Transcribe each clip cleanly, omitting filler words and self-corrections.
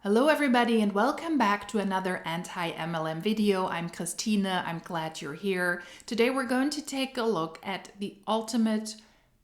Hello everybody and welcome back to another anti-MLM video. I'm Christina, I'm glad you're here. Today we're going to take a look at the ultimate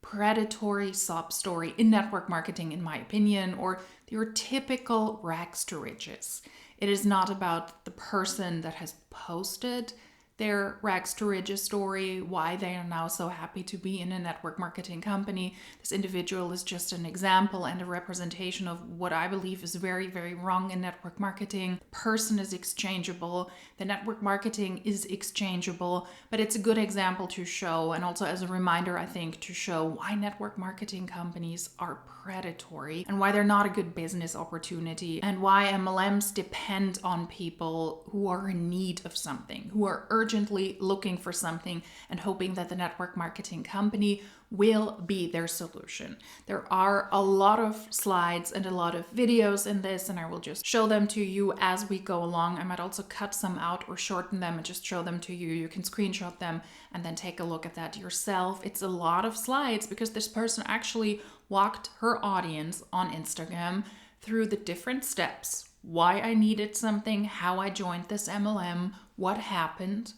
predatory sob story in network marketing, in my opinion, or your typical rags to riches. It is not about the person that has posted their rags to riches story, why they are now so happy to be in a network marketing company. This individual is just an example and a representation of what I believe is very, very wrong in network marketing. The person is exchangeable, the network marketing is exchangeable, but it's a good example to show, and also as a reminder, I think, to show why network marketing companies are predatory and why they're not a good business opportunity, and why MLMs depend on people who are in need of something, who are urgently looking for something and hoping that the network marketing company will be their solution. There are a lot of slides and a lot of videos in this, and I will just show them to you as we go along. I might also cut some out or shorten them and just show them to you. You can screenshot them and then take a look at that yourself. It's a lot of slides because this person actually walked her audience on Instagram through the different steps: why I needed something, how I joined this MLM, what happened,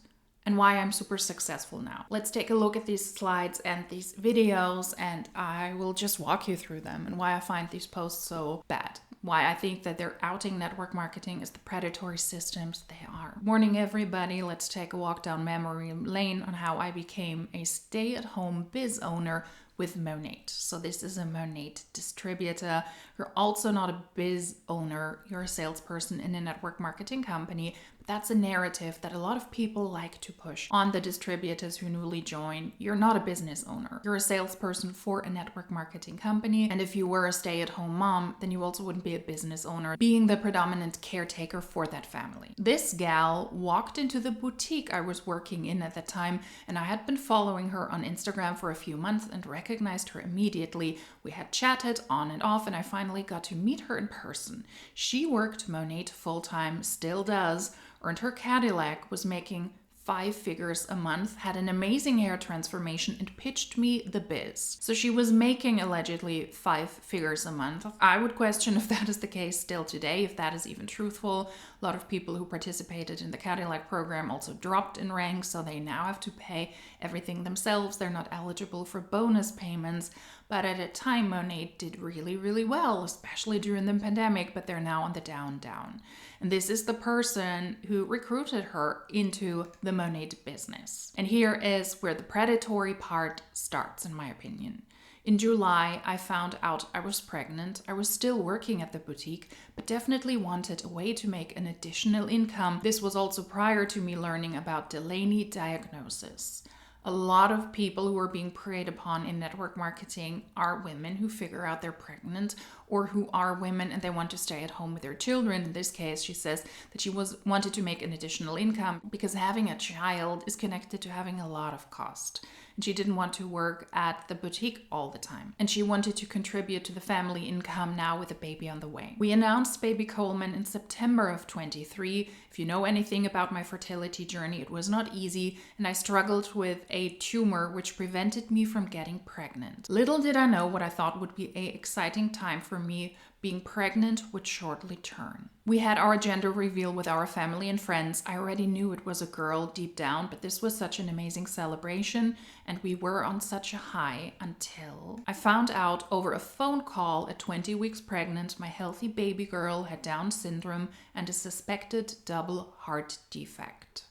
and why I'm super successful now. Let's take a look at these slides and these videos, and I will just walk you through them and why I find these posts so bad. Why I think that they're outing network marketing as the predatory systems they are. Morning, everybody. Let's take a walk down memory lane on how I became a stay-at-home biz owner with Monate. So this is a Monate distributor. You're also not a biz owner. You're a salesperson in a network marketing company. But that's a narrative that a lot of people like to push on the distributors who newly join. You're not a business owner. You're a salesperson for a network marketing company. And if you were a stay-at-home mom, then you also wouldn't be a business owner, being the predominant caretaker for that family. This gal walked into the boutique I was working in at the time, and I had been following her on Instagram for a few months and recognized her immediately. We had chatted on and off, and I finally got to meet her in person. She worked Monate full-time, still does, earned her Cadillac, was making 5 figures a month, had an amazing hair transformation, and pitched me the biz. So she was making allegedly 5 figures a month. I would question if that is the case still today, if that is even truthful. A lot of people who participated in the Cadillac program also dropped in ranks, so they now have to pay everything themselves. They're not eligible for bonus payments. But at a time, Monate did really, really well, especially during the pandemic, but they're now on the down. And this is the person who recruited her into the Monate business. And here is where the predatory part starts, in my opinion. In July, I found out I was pregnant. I was still working at the boutique, but definitely wanted a way to make an additional income. This was also prior to me learning about Delaney diagnosis. A lot of people who are being preyed upon in network marketing are women who figure out they're pregnant, or who are women and they want to stay at home with their children. In this case, she says that she wanted to make an additional income because having a child is connected to having a lot of cost. And she didn't want to work at the boutique all the time. And she wanted to contribute to the family income now with a baby on the way. We announced baby Coleman in September of 23. If you know anything about my fertility journey, it was not easy, and I struggled with a tumor which prevented me from getting pregnant. Little did I know what I thought would be an exciting time for me being pregnant would shortly turn. We had our gender reveal with our family and friends. I already knew it was a girl deep down, but this was such an amazing celebration, and we were on such a high until I found out over a phone call at 20 weeks pregnant, my healthy baby girl had Down syndrome and a suspected double heart defect.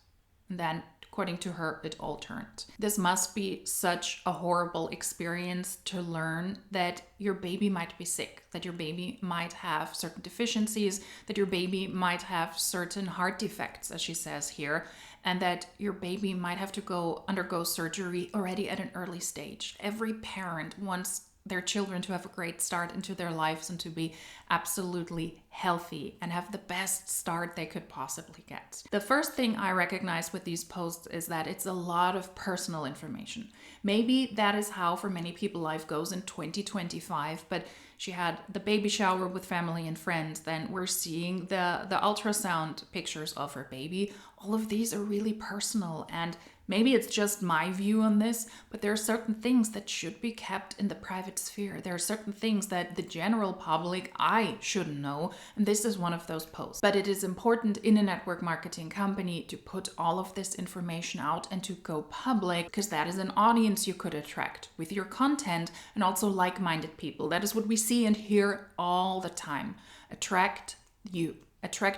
And then, according to her, it all turned. This must be such a horrible experience to learn that your baby might be sick, that your baby might have certain deficiencies, that your baby might have certain heart defects, as she says here, and that your baby might have to undergo surgery already at an early stage. Every parent wants their children to have a great start into their lives and to be absolutely healthy and have the best start they could possibly get. The first thing I recognize with these posts is that it's a lot of personal information. Maybe that is how for many people life goes in 2025, but she had the baby shower with family and friends. Then we're seeing the ultrasound pictures of her baby. All of these are really personal, and Maybe it's just my view on this, but there are certain things that should be kept in the private sphere. There are certain things that the general public, I shouldn't know, and this is one of those posts. But it is important in a network marketing company to put all of this information out and to go public, because that is an audience you could attract with your content, and also like-minded people. That is what we see and hear all the time. Attract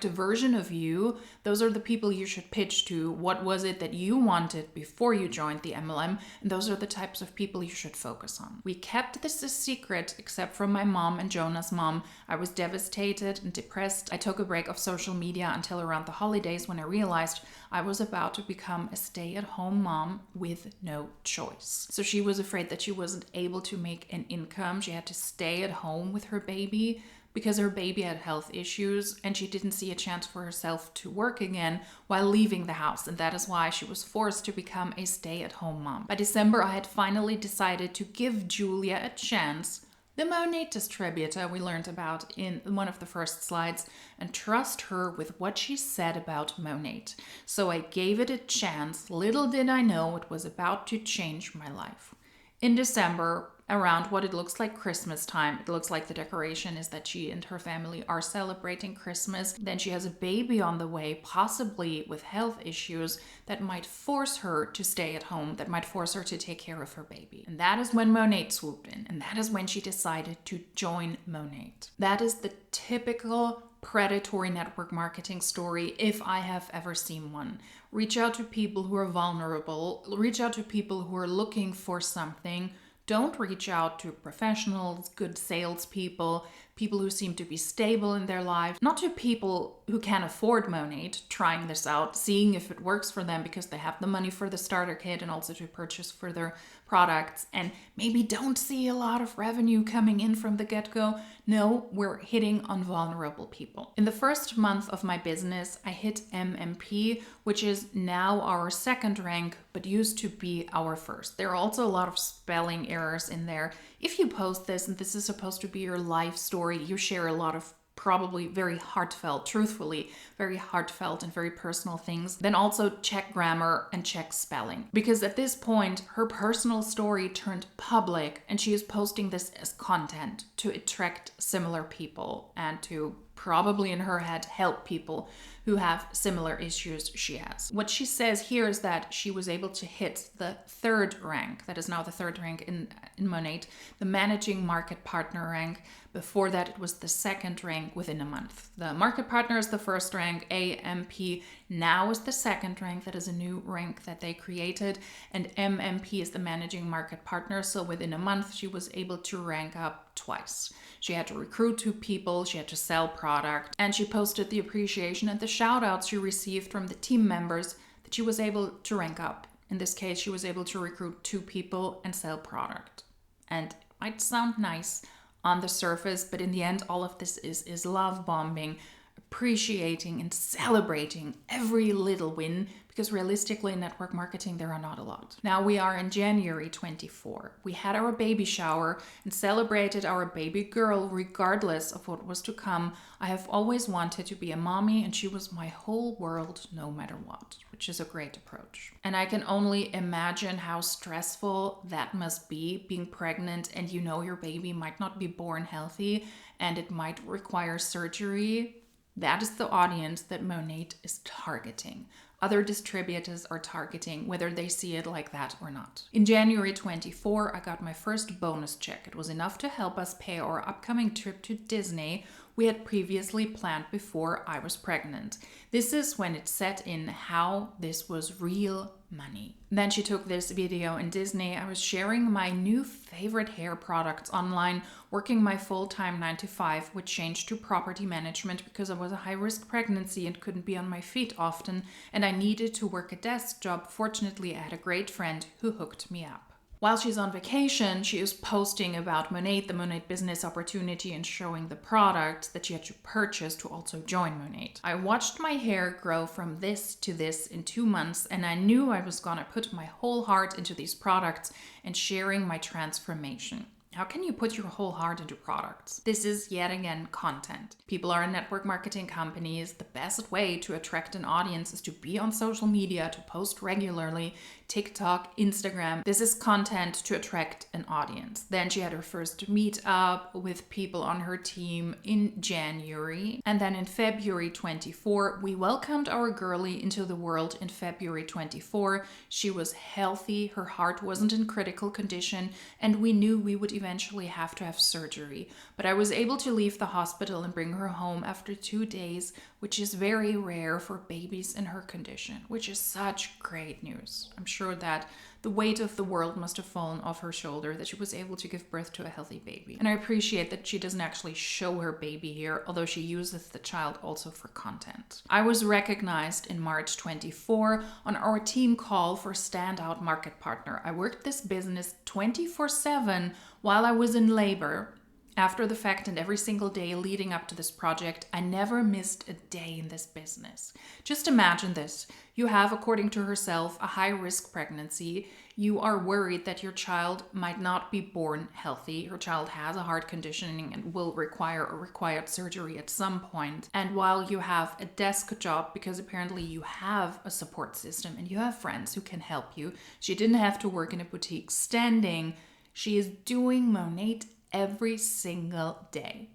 a version of you. Those are the people you should pitch to. What was it that you wanted before you joined the MLM? And those are the types of people you should focus on. We kept this a secret, except from my mom and Jonah's mom. I was devastated and depressed. I took a break of social media until around the holidays, when I realized I was about to become a stay-at-home mom with no choice. So she was afraid that she wasn't able to make an income. She had to stay at home with her baby because her baby had health issues, and she didn't see a chance for herself to work again while leaving the house, and that is why she was forced to become a stay-at-home mom. By December, I had finally decided to give Julia a chance, the Monat distributor we learned about in one of the first slides, and trust her with what she said about Monat. So I gave it a chance. Little did I know it was about to change my life. In December, around what it looks like Christmas time, it looks like the decoration is that she and her family are celebrating Christmas. Then she has a baby on the way, possibly with health issues that might force her to stay at home, that might force her to take care of her baby. And that is when Monat swooped in, and that is when she decided to join Monat. That is the typical predatory network marketing story, if I have ever seen one. Reach out to people who are vulnerable, reach out to people who are looking for something. Don't reach out to professionals, good salespeople, people who seem to be stable in their lives, not to people who can afford Monat, trying this out, seeing if it works for them because they have the money for the starter kit and also to purchase further products, and maybe don't see a lot of revenue coming in from the get-go. No, we're hitting on vulnerable people. In the first month of my business, I hit MMP, which is now our second rank, but used to be our first. There are also a lot of spelling errors in there. If you post this, and this is supposed to be your life story, you share a lot of probably very heartfelt, truthfully, very heartfelt and very personal things, then also check grammar and check spelling. Because at this point, her personal story turned public and she is posting this as content to attract similar people and to probably in her head help people who have similar issues she has. What she says here is that she was able to hit the third rank, that is now the third rank in Monat, the managing market partner rank. Before that, it was the second rank within a month. The market partner is the first rank, AMP now is the second rank. That is a new rank that they created, and MMP is the managing market partner. So within a month, she was able to rank up twice. She had to recruit 2 people, she had to sell product, and she posted the appreciation and the shout outs she received from the team members that she was able to rank up. In this case, she was able to recruit 2 people and sell product. And it might sound nice on the surface, but in the end, all of this is love bombing, appreciating and celebrating every little win, because realistically in network marketing there are not a lot. Now we are in January 24. We had our baby shower and celebrated our baby girl regardless of what was to come. I have always wanted to be a mommy, and she was my whole world no matter what, which is a great approach. And I can only imagine how stressful that must be, being pregnant and you know your baby might not be born healthy and it might require surgery. That is the audience that Monat is targeting. Other distributors are targeting, whether they see it like that or not. In January 24, I got my first bonus check. It was enough to help us pay our upcoming trip to Disney we had previously planned before I was pregnant. This is when it set in how this was real money. Then she took this video in Disney. I was sharing my new favorite hair products online, working my full-time 9-to-5, which changed to property management because I was a high-risk pregnancy and couldn't be on my feet often, and I needed to work a desk job. Fortunately, I had a great friend who hooked me up. While she's on vacation, she is posting about Monat, the Monat business opportunity, and showing the products that she had to purchase to also join Monat. I watched my hair grow from this to this in 2 months, and I knew I was gonna put my whole heart into these products and sharing my transformation. How can you put your whole heart into products? This is yet again content. People are in network marketing companies. The best way to attract an audience is to be on social media, to post regularly, TikTok, Instagram. This is content to attract an audience. Then she had her first meetup with people on her team in January. And then in February 24, we welcomed our girlie into the world in February 24. She was healthy, her heart wasn't in critical condition, and we knew we would eventually have to have surgery. But I was able to leave the hospital and bring her home after 2 days, which is very rare for babies in her condition, which is such great news. I'm sure that the weight of the world must have fallen off her shoulder, that she was able to give birth to a healthy baby. And I appreciate that she doesn't actually show her baby here, although she uses the child also for content. I was recognized in March 24 on our team call for Standout Market Partner. I worked this business 24/7 while I was in labor. After the fact and every single day leading up to this project, I never missed a day in this business. Just imagine this. You have, according to herself, a high-risk pregnancy. You are worried that your child might not be born healthy. Your child has a heart condition and will require a required surgery at some point. And while you have a desk job, because apparently you have a support system and you have friends who can help you, she didn't have to work in a boutique standing. She is doing Monat every single day.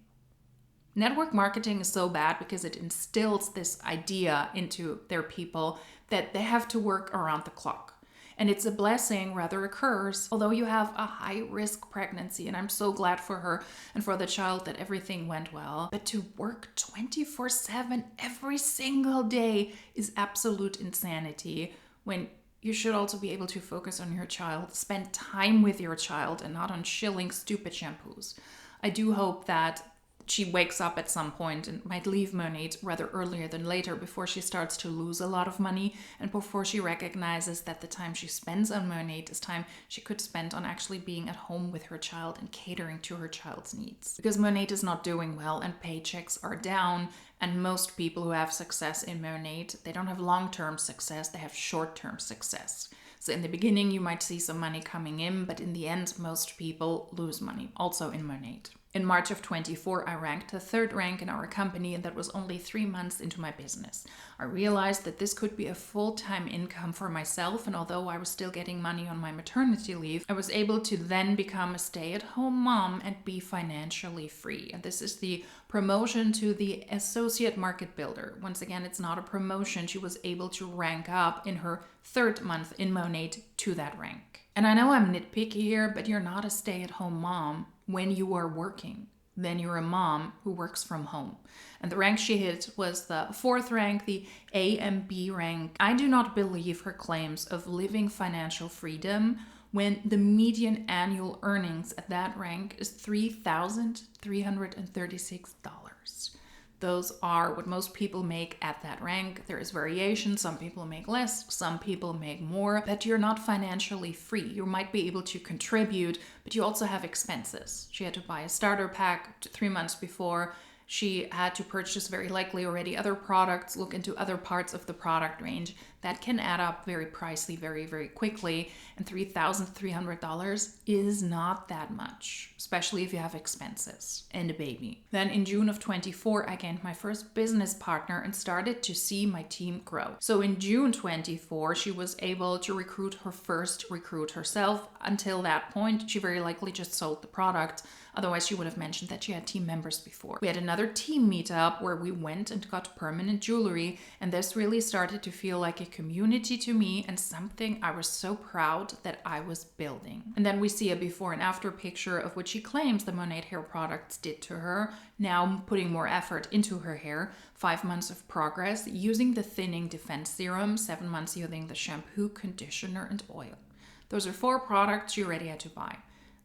Network marketing is so bad because it instills this idea into their people that they have to work around the clock. And it's a blessing, rather a curse, although you have a high-risk pregnancy. And I'm so glad for her and for the child that everything went well. But to work 24/7 every single day is absolute insanity, when you should also be able to focus on your child, spend time with your child, and not on shilling stupid shampoos. I do hope that she wakes up at some point and might leave Monat rather earlier than later, before she starts to lose a lot of money and before she recognizes that the time she spends on Monat is time she could spend on actually being at home with her child and catering to her child's needs. Because Monat is not doing well and paychecks are down, and most people who have success in Monat, they don't have long-term success, they have short-term success. So in the beginning you might see some money coming in, but in the end most people lose money, also in Monat. In March of 24, I ranked the 3rd rank in our company, and that was only 3 months into my business. I realized that this could be a full-time income for myself, and although I was still getting money on my maternity leave, I was able to then become a stay-at-home mom and be financially free. And this is the promotion to the associate market builder. Once again, it's not a promotion. She was able to rank up in her 3rd month in Monat to that rank. And I know I'm nitpicky here, but you're not a stay-at-home mom when you are working. Then you're a mom who works from home. And the rank she hit was the 4th rank, the AMB rank. I do not believe her claims of living financial freedom when the median annual earnings at that rank is $3,336. Those are what most people make at that rank. There is variation. Some people make less, some people make more, but you're not financially free. You might be able to contribute, but you also have expenses. She had to buy a starter pack 3 months before. She had to purchase very likely already other products, look into other parts of the product range. That can add up very pricey very, very quickly. And $3,300 is not that much, especially if you have expenses and a baby. Then in June of 24, I gained my first business partner and started to see my team grow. So in June 24, she was able to recruit her first recruit herself. Until that point, she very likely just sold the product. Otherwise, she would have mentioned that she had team members before. We had another team meetup where we went and got permanent jewelry, and this really started to feel like a community to me and something I was so proud that I was building. And then we see a before and after picture of what she claims the Monat hair products did to her, now putting more effort into her hair. 5 months of progress using the thinning defense serum, 7 months using the shampoo, conditioner, and oil. Those are 4 products she already had to buy.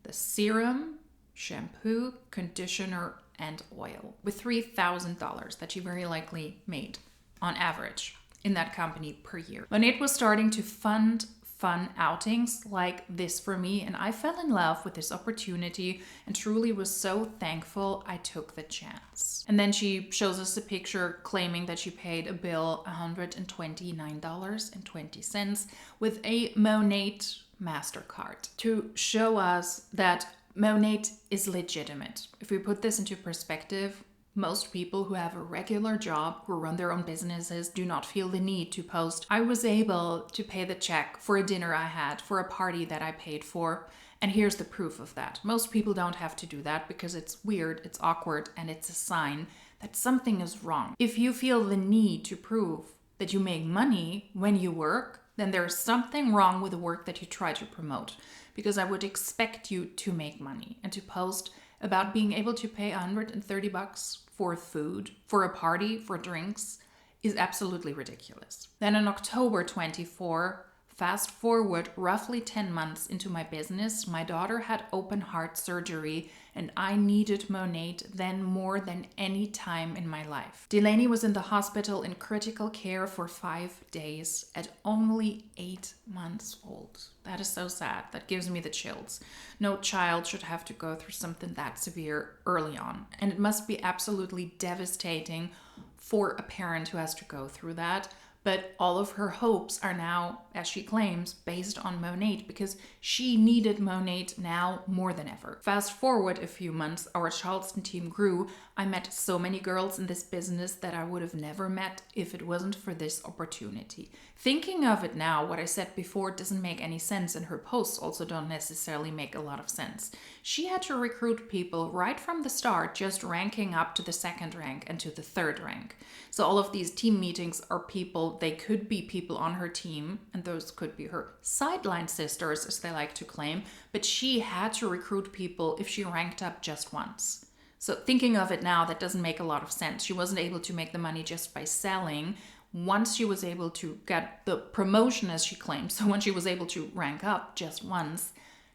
The serum, shampoo, conditioner, and oil, with $3,000 that she very likely made on average in that company per year. Monat was starting to fund fun outings like this for me, and I fell in love with this opportunity and truly was so thankful I took the chance. And then she shows us a picture claiming that she paid a bill $129.20 with a Monat MasterCard to show us that Monate is legitimate. If we put this into perspective, most people who have a regular job, who run their own businesses, do not feel the need to post, I was able to pay the check for a dinner I had, for a party that I paid for, and here's the proof of that. Most people don't have to do that because it's weird, it's awkward, and it's a sign that something is wrong. If you feel the need to prove that you make money when you work, then there's something wrong with the work that you try to promote, because I would expect you to make money and to post about being able to pay $130 for food, for a party, for drinks, is absolutely ridiculous. Then in October 24, fast forward roughly 10 months into my business, my daughter had open heart surgery and I needed Monate then more than any time in my life. Delaney was in the hospital in critical care for 5 days at only 8 months old. That is so sad. That gives me the chills. No child should have to go through something that severe early on. And it must be absolutely devastating for a parent who has to go through that. But all of her hopes are now, as she claims, based on Monate because she needed Monate now more than ever. Fast forward a few months, our Charleston team grew. I met so many girls in this business that I would have never met if it wasn't for this opportunity. Thinking of it now, what I said before doesn't make any sense, and her posts also don't necessarily make a lot of sense. She had to recruit people right from the start, just ranking up to the second rank and to the third rank. So all of these team meetings are people, they could be people on her team, and those could be her sideline sisters, as they like to claim, but she had to recruit people if she ranked up just once. So thinking of it now, that doesn't make a lot of sense. She wasn't able to make the money just by selling. Once she was able to get the promotion, as she claims, so when she was able to rank up just once,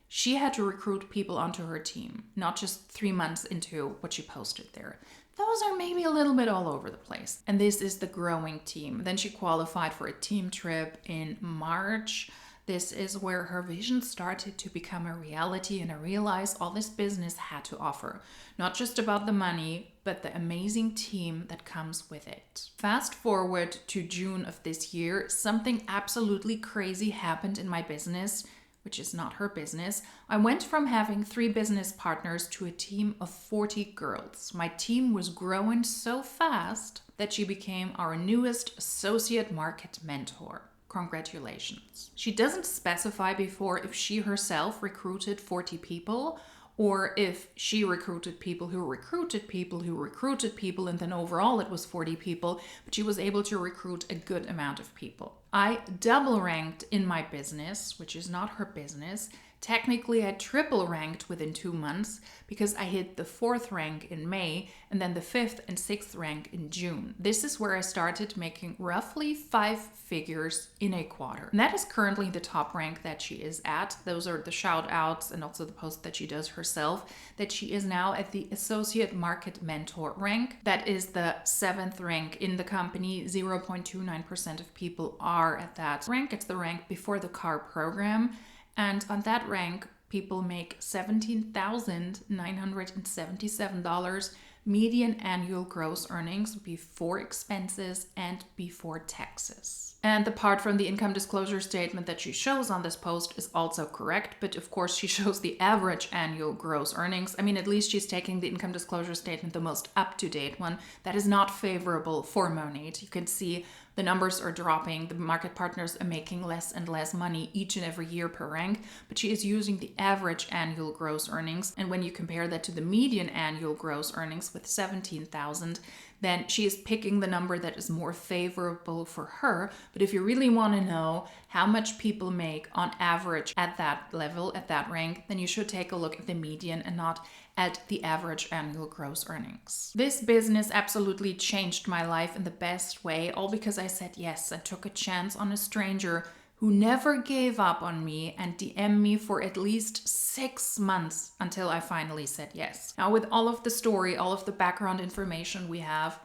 she had to recruit people onto her team, not just 3 months into what she posted there. Those are maybe a little bit all over the place. And this is the growing team. Then she qualified for a team trip in March. This is where her vision started to become a reality, and I realized all this business had to offer. Not just about the money, but the amazing team that comes with it. Fast forward to June of this year, something absolutely crazy happened in my business, which is not her business. I went from having 3 business partners to a team of 40 girls. My team was growing so fast that she became our newest associate market mentor. Congratulations. She doesn't specify before if she herself recruited 40 people or if she recruited people who recruited people who recruited people, and then overall it was 40 people, but she was able to recruit a good amount of people. I double ranked in my business, which is not her business. Technically, I triple ranked within 2 months because I hit the 4th rank in May and then the 5th and 6th rank in June. This is where I started making roughly 5 figures in a quarter. And that is currently the top rank that she is at. Those are the shout outs and also the post that she does herself, that she is now at the associate market mentor rank. That is the 7th rank in the company. 0.29% of people are at that rank. It's the rank before the CAR program. And on that rank, people make $17,977 median annual gross earnings before expenses and before taxes. And the part from the income disclosure statement that she shows on this post is also correct, but of course she shows the average annual gross earnings. I mean, at least she's taking the income disclosure statement, the most up-to-date one. That is not favorable for Monate. You can see the numbers are dropping. The market partners are making less and less money each and every year per rank, but she is using the average annual gross earnings. And when you compare that to the median annual gross earnings with 17,000, then she is picking the number that is more favorable for her. But if you really want to know how much people make on average at that level, at that rank, then you should take a look at the median and not at the average annual gross earnings. This business absolutely changed my life in the best way, all because I said yes and took a chance on a stranger who never gave up on me and DM'd me for at least 6 months until I finally said yes. Now, with all of the story, all of the background information we have,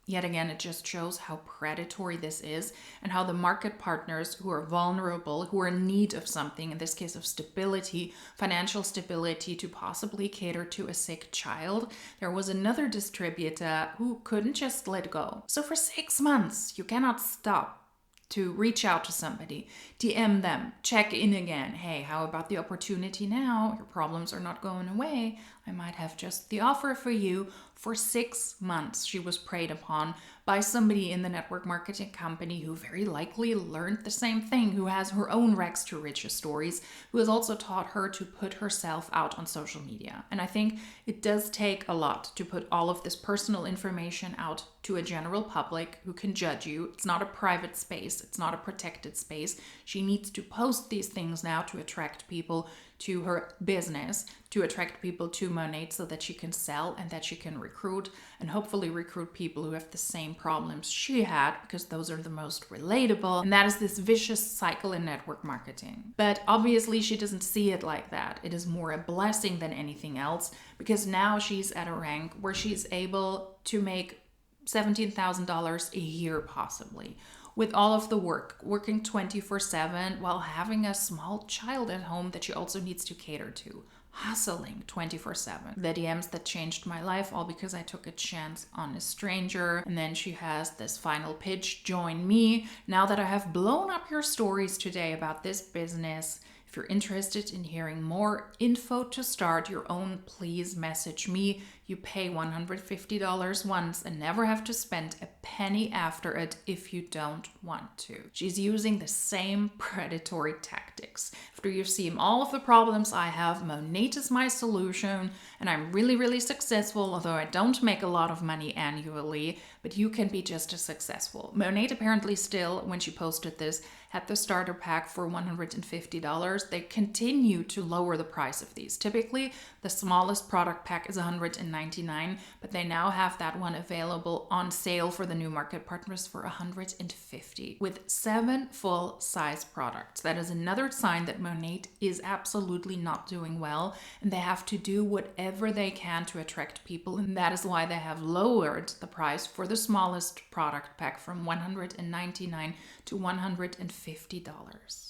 yet again, it just shows how predatory this is and how the market partners who are vulnerable, who are in need of something, in this case of stability, financial stability to possibly cater to a sick child, there was another distributor who couldn't just let go. So for 6 months, you cannot stop to reach out to somebody, DM them, check in again. Hey, how about the opportunity now? Your problems are not going away. I might have just the offer for you. For 6 months, she was preyed upon by somebody in the network marketing company who very likely learned the same thing, who has her own rags to riches stories, who has also taught her to put herself out on social media. And I think it does take a lot to put all of this personal information out to a general public who can judge you. It's not a private space. It's not a protected space. She needs to post these things now to attract people to her business, to attract people to Monat so that she can sell and that she can recruit and hopefully recruit people who have the same problems she had, because those are the most relatable. And that is this vicious cycle in network marketing. But obviously she doesn't see it like that. It is more a blessing than anything else, because now she's at a rank where she's able to make $17,000 a year possibly, with all of the work, working 24/7 while having a small child at home that she also needs to cater to, hustling 24/7. The DMs that changed my life, all because I took a chance on a stranger. And then she has this final pitch, join me. Now that I have blown up your stories today about this business, if you're interested in hearing more info to start your own, please message me. You pay $150 once and never have to spend a penny after it if you don't want to. She's using the same predatory tactics. After you've seen all of the problems I have, Monat is my solution, and I'm really, really successful, although I don't make a lot of money annually, but you can be just as successful. Monat apparently still, when she posted this, had the starter pack for $150. They continue to lower the price of these. Typically, the smallest product pack is $199, but they now have that one available on sale for the new market partners for $150 with 7 full-size products. That is another sign that Monat is absolutely not doing well, and they have to do whatever they can to attract people, and that is why they have lowered the price for the smallest product pack from $199 to $150.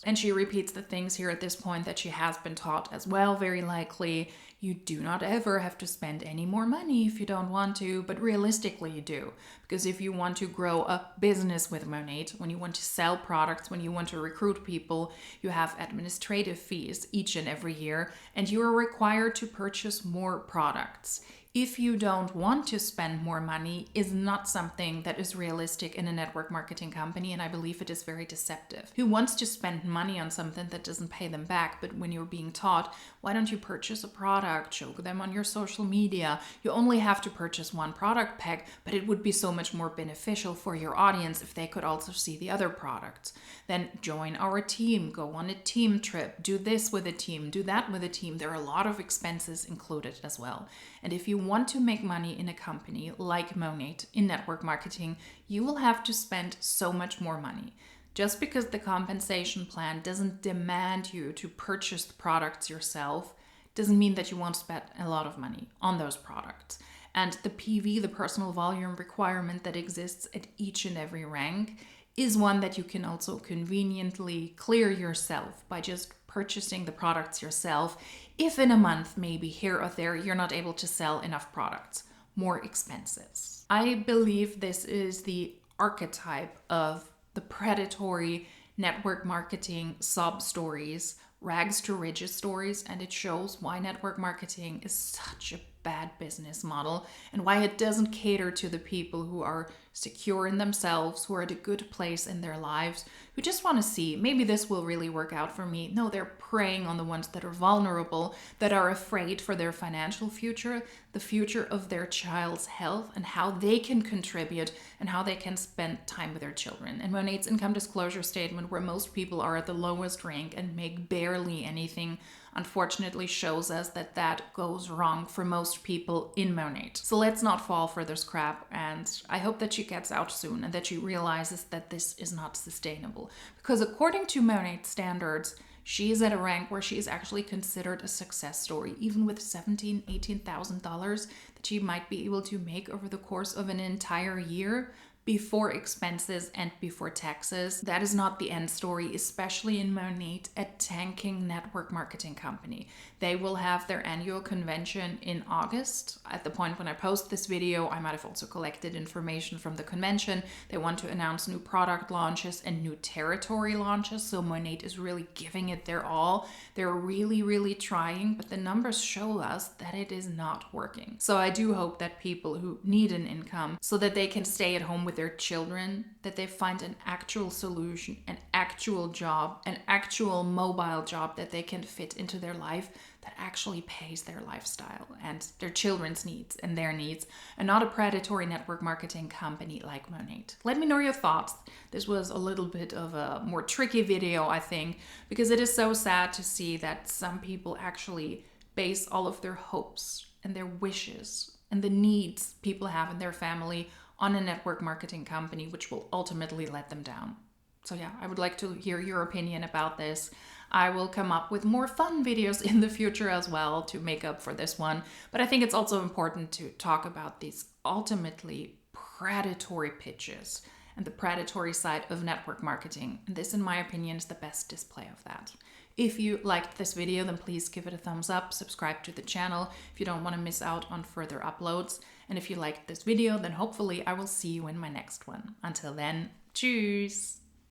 And she repeats the things here at this point that she has been taught as well, very likely. You do not ever have to spend any more money if you don't want to, but realistically you do. Because if you want to grow a business with Monat, when you want to sell products, when you want to recruit people, you have administrative fees each and every year, and you are required to purchase more products. If you don't want to spend more money is not something that is realistic in a network marketing company, and I believe it is very deceptive. Who wants to spend money on something that doesn't pay them back? But when you're being taught, why don't you purchase a product, show them on your social media, you only have to purchase one product pack, but it would be so much more beneficial for your audience if they could also see the other products. Then join our team, go on a team trip, do this with a team, do that with a team. There are a lot of expenses included as well. And if you want to make money in a company like Monat in network marketing, you will have to spend so much more money. Just because the compensation plan doesn't demand you to purchase the products yourself doesn't mean that you won't spend a lot of money on those products. And the PV, the personal volume requirement that exists at each and every rank, is one that you can also conveniently clear yourself by just purchasing the products yourself, if in a month, maybe here or there, you're not able to sell enough products, more expenses. I believe this is the archetype of the predatory network marketing sob stories, rags to riches stories, and it shows why network marketing is such a bad business model and why it doesn't cater to the people who are secure in themselves, who are at a good place in their lives, who just want to see, maybe this will really work out for me. No, they're preying on the ones that are vulnerable, that are afraid for their financial future, the future of their child's health, and how they can contribute and how they can spend time with their children. And Monat's income disclosure statement, where most people are at the lowest rank and make barely anything, unfortunately shows us that that goes wrong for most people in Monat. So let's not fall for this crap, and I hope that she gets out soon and that she realizes that this is not sustainable. Because according to Monat standards, she is at a rank where she is actually considered a success story, even with $17,000, $18,000 that she might be able to make over the course of an entire year. before expenses and before taxes. That is not the end story, especially in Monat, a tanking network marketing company. They will have their annual convention in August. At the point when I post this video, I might have also collected information from the convention. They want to announce new product launches and new territory launches. So Monat is really giving it their all. They're really, really trying, but the numbers show us that it is not working. So I do hope that people who need an income so that they can stay at home with their children, that they find an actual solution, an actual job, an actual mobile job that they can fit into their life that actually pays their lifestyle and their children's needs and their needs, and not a predatory network marketing company like Monat. Let me know your thoughts. This was a little bit of a more tricky video, I think, because it is so sad to see that some people actually base all of their hopes and their wishes and the needs people have in their family on a network marketing company, which will ultimately let them down. So yeah, I would like to hear your opinion about this. I will come up with more fun videos in the future as well to make up for this one. But I think it's also important to talk about these ultimately predatory pitches and the predatory side of network marketing. And this, in my opinion, is the best display of that. If you liked this video, then please give it a thumbs up, subscribe to the channel if you don't want to miss out on further uploads. And if you liked this video, then hopefully I will see you in my next one. Until then, tschüss!